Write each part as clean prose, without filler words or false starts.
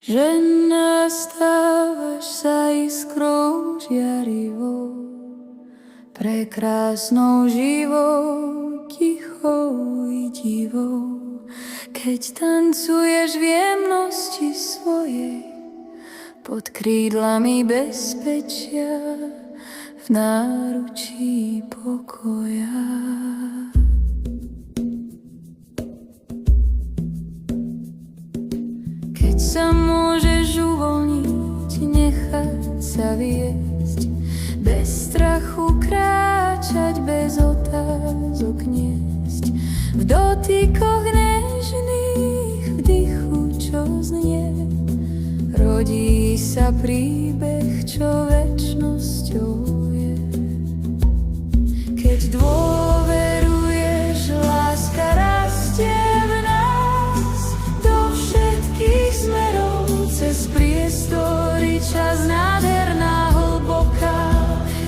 že nastávaš sa iskrou žiarivou, prekrásnou, živou, tichou i divou. Keď tancuješ v jemnosti svojej, pod krídlami bezpečia, v náručí pokoja. Keď sa môžeš uvoľniť, nechať sa viesť, bez strachu kráčať, bez otázok niesť, v dotykoch nežných, v dychu, čo znie, rodí sa príbeh, čo večnosťou je. Keď dôveruješ, láska rastie v nás, do všetkých smerov, cez priestory, čas, nádherná, hlboká,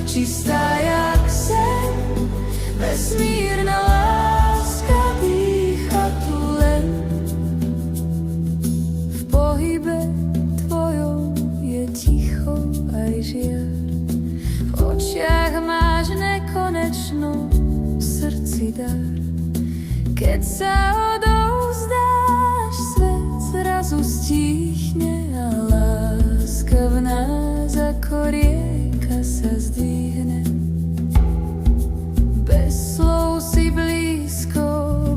čistá jak sen, vesmírna láska dýcha tu len. V pohybe tvojom je ticho aj žiar, v očiach máš nekonečno, v srdci dar. Keď sa odovzdáš, svet zrazu stíchne a láska v nás ako rieka sa zdvihne. Bez slov si blízko,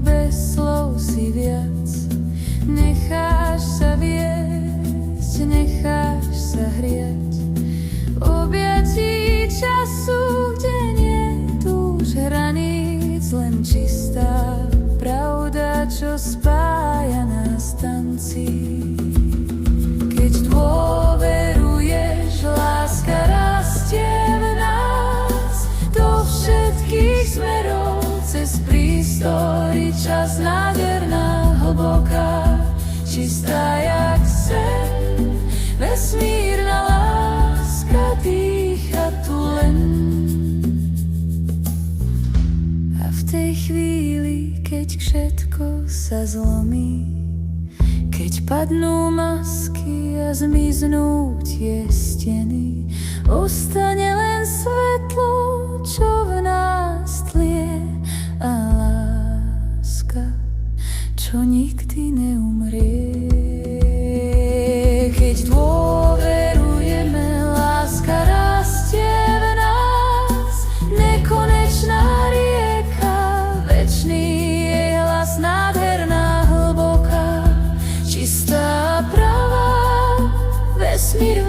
bez slov si viac, necháš sa viesť, necháš sa hriať v objatí času, kde nie túž hraníc, len čistá pravda, čo spája nás tancí. Keď dôveruješ, láska rastie v nás, do všetkých smerov, cez prístory, čas, nádherná, hlboká, čistá jak sen, vesmírna láska dýcha tu len. A v tej chvíli, keď všetko sa zlomí, keď padnú masky a zmiznú tie steny, ostane len svetlo, čo v nás tlie, a láska, čo nikdy neumrie. Keď dôverujeme, láska rastie v nás, nekonečná rieka, večný jej hlas, nádherná, hlboká, čistá, pravá, vesmír